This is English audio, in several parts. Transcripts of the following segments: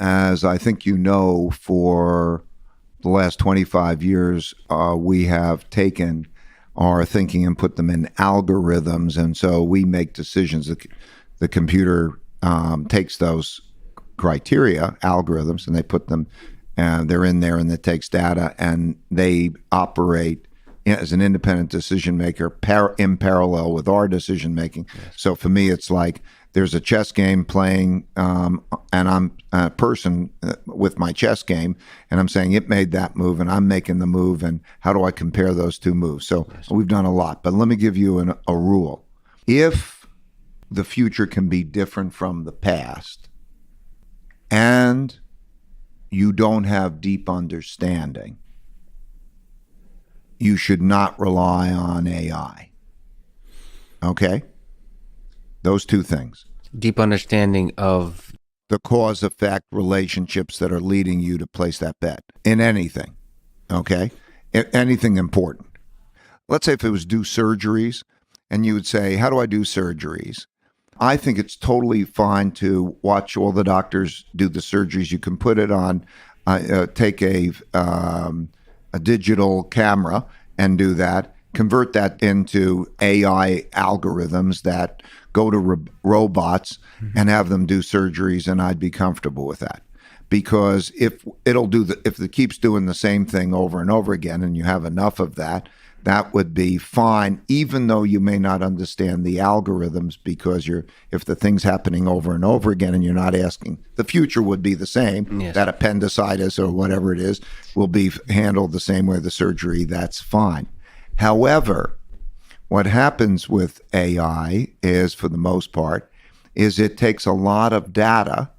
as I think you know, for the last 25 years, we have taken our thinking and put them in algorithms. And so we make decisions. The computer takes those criteria, algorithms, and they put them, and they're in there, and it takes data, and they operate as an independent decision maker in parallel with our decision making. Yes. So for me, it's like there's a chess game playing, and I'm a person with my chess game, and I'm saying it made that move, and I'm making the move, and how do I compare those two moves? So yes. We've done a lot, but let me give you a rule. If the future can be different from the past, and you don't have deep understanding, you should not rely on AI. Okay? Those two things. Deep understanding of the cause-effect relationships that are leading you to place that bet in anything. Okay? Anything important. Let's say if it was do surgeries, and you would say, how do I do surgeries? I think it's totally fine to watch all the doctors do the surgeries. You can put it on, take a digital camera and do that, convert that into AI algorithms that go to robots and have them do surgeries, and I'd be comfortable with that. Because if it keeps doing the same thing over and over again, and you have enough of that, that would be fine, even though you may not understand the algorithms, because if the thing's happening over and over again and you're not asking, the future would be the same. Yes. That appendicitis or whatever it is will be handled the same way the surgery, that's fine. However, what happens with AI is, for the most part, is it takes a lot of data,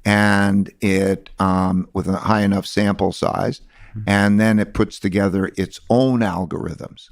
and it, with a high enough sample size, and then it puts together its own algorithms.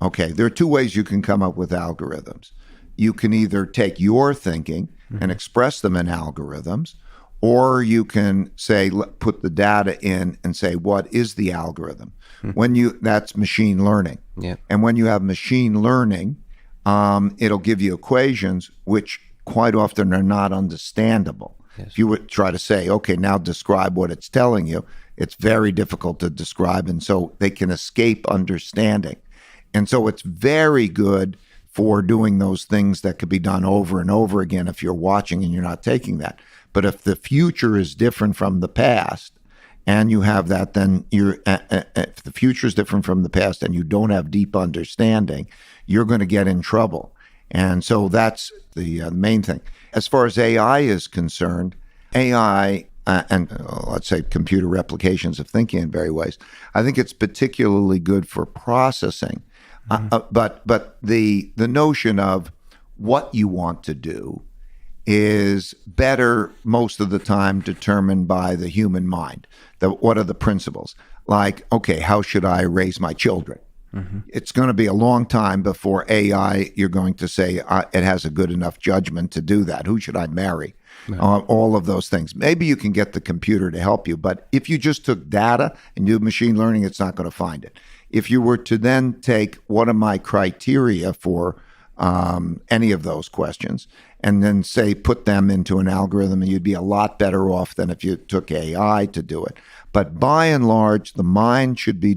Okay, there are two ways you can come up with algorithms. You can either take your thinking and express them in algorithms, or you can say, put the data in and say, what is the algorithm? That's machine learning. Yeah. And when you have machine learning, it'll give you equations which quite often are not understandable. Yes. If you would try to say, okay, now describe what it's telling you, it's very difficult to describe, and so they can escape understanding. And so it's very good for doing those things that could be done over and over again if you're watching and you're not taking that. But if the future is different from the past, and you have that, then if the future is different from the past and you don't have deep understanding, you're going to get in trouble. And so that's the main thing. As far as AI is concerned, AI and let's say computer replications of thinking in various ways, I think it's particularly good for processing. But the notion of what you want to do is better most of the time determined by the human mind. What are the principles? Like, okay, how should I raise my children? It's going to be a long time before AI, you're going to say it has a good enough judgment to do that. Who should I marry? All of those things. Maybe you can get the computer to help you, but if you just took data and do machine learning, it's not going to find it. If you were to then take what are my criteria for any of those questions, and then say put them into an algorithm, and you'd be a lot better off than if you took AI to do it. But by and large, the mind should be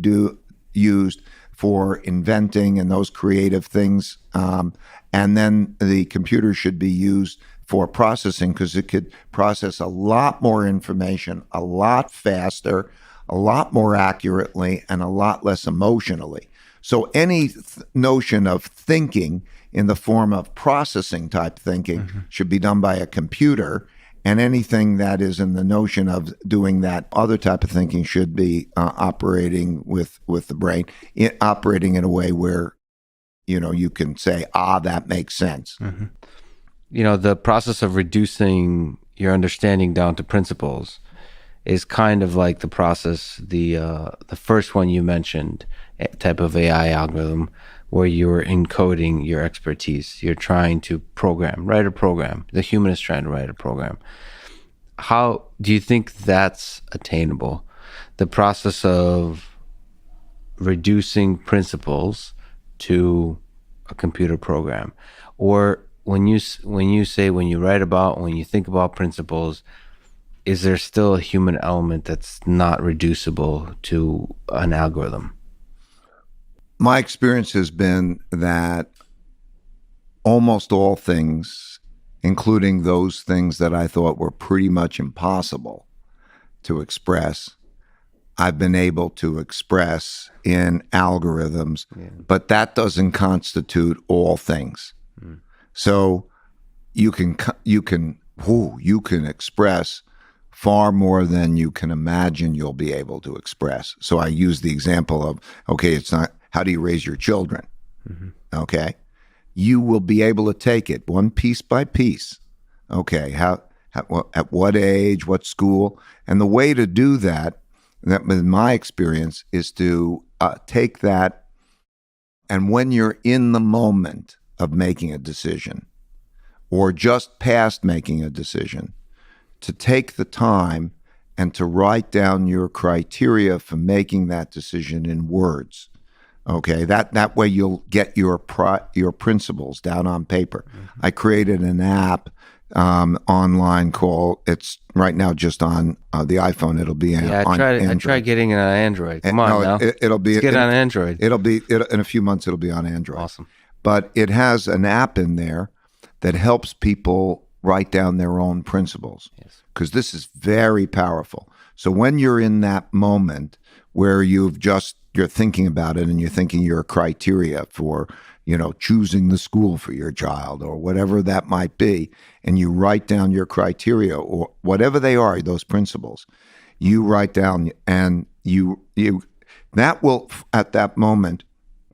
used for inventing and those creative things, and then the computer should be used for processing, because it could process a lot more information, a lot faster, a lot more accurately, and a lot less emotionally. So any notion of thinking in the form of processing type thinking should be done by a computer, and anything that is in the notion of doing that other type of thinking should be operating with the brain, operating in a way where, you can say, that makes sense. The process of reducing your understanding down to principles is kind of like the process, the first one you mentioned, type of AI algorithm, where you're encoding your expertise. You're trying to write a program. The human is trying to write a program. How do you think that's attainable? The process of reducing principles to a computer program, or when you think about principles, is there still a human element that's not reducible to an algorithm? My experience has been that almost all things, including those things that I thought were pretty much impossible to express, I've been able to express in algorithms, but that doesn't constitute all things. So you can express far more than you can imagine you'll be able to express. So I use the example of, okay, it's not how do you raise your children? Okay, you will be able to take it one piece by piece. Okay, at what age, what school, and the way to do that in my experience, is to take that, and when you're in the moment of making a decision, or just past making a decision, to take the time and to write down your criteria for making that decision in words. Okay, that way you'll get your principles down on paper. I created an app online called, it's right now just on the iPhone. It'll be on Android. I tried getting it on Android. Come on now. It'll be Let's get on Android. In a few months, it'll be on Android. Awesome. But it has an app in there that helps people write down their own principles. Yes. Because this is very powerful. So when you're in that moment where you're thinking about it and you're thinking your criteria for, choosing the school for your child or whatever that might be, and you write down your criteria or whatever they are, those principles, you write down, and that will, at that moment,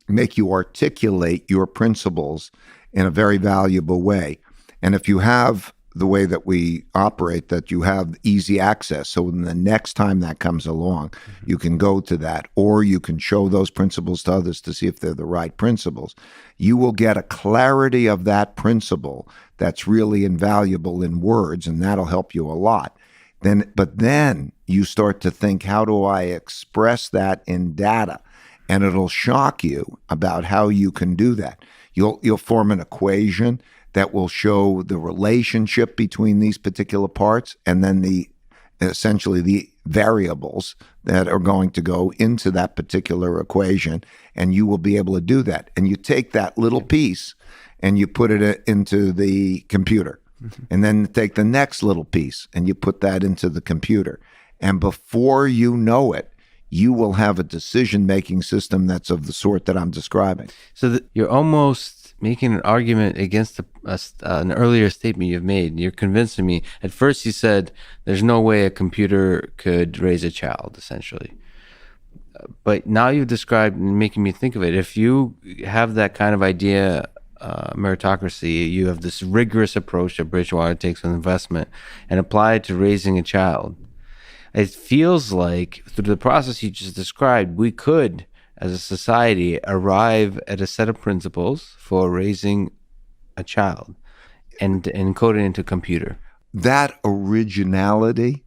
make you articulate your principles in a very valuable way. And if you have the way that we operate, that you have easy access, so when the next time that comes along, you can go to that, or you can show those principles to others to see if they're the right principles. You will get a clarity of that principle that's really invaluable in words, and that'll help you a lot. But then you start to think, how do I express that in data? And it'll shock you about how you can do that. You'll form an equation that will show the relationship between these particular parts, and then essentially the variables that are going to go into that particular equation, and you will be able to do that. And you take that little piece and you put it into the computer, and then take the next little piece and you put that into the computer. And before you know it, you will have a decision-making system that's of the sort that I'm describing. So you're almost making an argument against an earlier statement you've made. You're convincing me. At first you said there's no way a computer could raise a child, essentially. But now you've described, making me think of it. If you have that kind of idea, meritocracy, you have this rigorous approach that Bridgewater takes with investment and apply it to raising a child. It feels like through the process you just described, we could, as a society, arrive at a set of principles for raising a child and encode it into a computer. That originality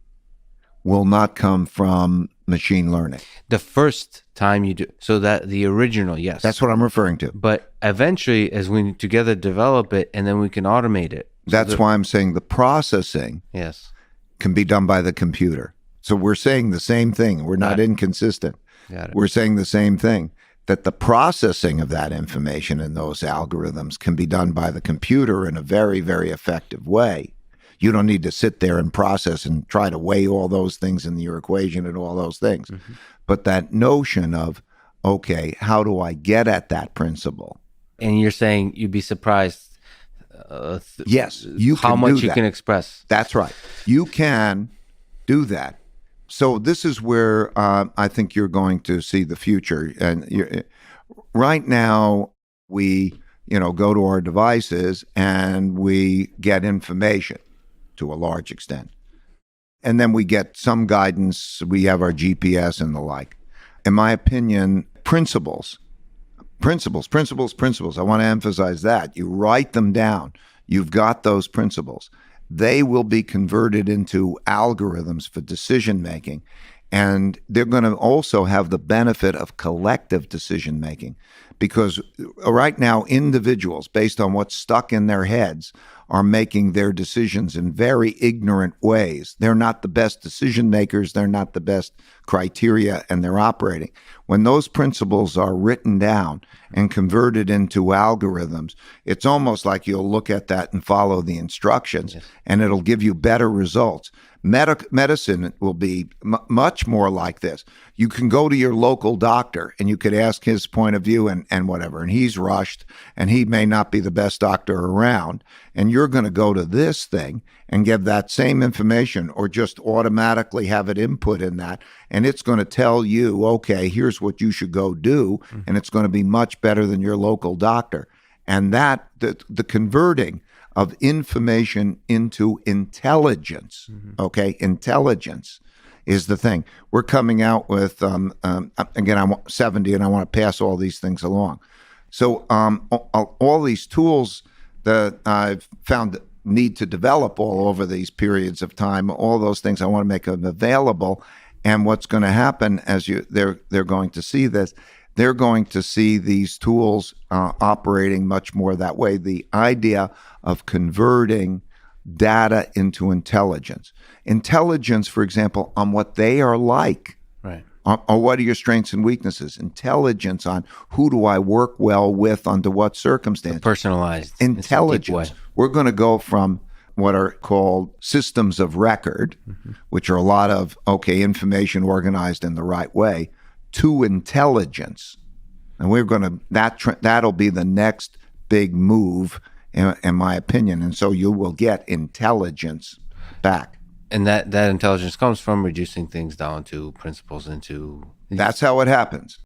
will not come from machine learning. The first time you do, so that the original, yes. That's what I'm referring to. But eventually, as we together develop it, and then we can automate it. That's why I'm saying the processing can be done by the computer. So we're saying the same thing. We're not inconsistent. We're saying the same thing, that the processing of that information in those algorithms can be done by the computer in a very, very effective way. You don't need to sit there and process and try to weigh all those things in your equation and all those things. But that notion of, okay, how do I get at that principle? And you're saying you'd be surprised yes, you how can much do you that. can express. That's right. You can do that. So this is where I think you're going to see the future. And right now, we go to our devices and we get information to a large extent. And then we get some guidance. We have our GPS and the like. In my opinion, principles. I want to emphasize that. You write them down. You've got those principles. They will be converted into algorithms for decision making. And they're going to also have the benefit of collective decision making, because right now individuals, based on what's stuck in their heads, are making their decisions in very ignorant ways. They're not the best decision makers. They're not the best criteria, and they're operating. When those principles are written down and converted into algorithms, it's almost like you'll look at that and follow the instructions, and it'll give you better results. Medicine will be much more like this. You can go to your local doctor and you could ask his point of view and whatever, and he's rushed and he may not be the best doctor around, and you're going to go to this thing and give that same information or just automatically have it input in that, and it's going to tell you, okay, here's what you should go do, and it's going to be much better than your local doctor. And that the converting of information into intelligence, okay? Intelligence is the thing. We're coming out with, again, I'm 70 and I want to pass all these things along. So all these tools that I've found need to develop all over these periods of time, all those things, I want to make them available. And what's going to happen as they're going to see this, they're going to see these tools operating much more that way. The idea of converting data into intelligence. Intelligence, for example, on what they are like. Right. Or what are your strengths and weaknesses? Intelligence on who do I work well with under what circumstances. Personalized. Intelligence. We're going to go from what are called systems of record, which are a lot of, information organized in the right way, to intelligence. And we're going to, that'll be the next big move, in my opinion. And so you will get intelligence back. And that intelligence comes from reducing things down to principles into... That's how it happens.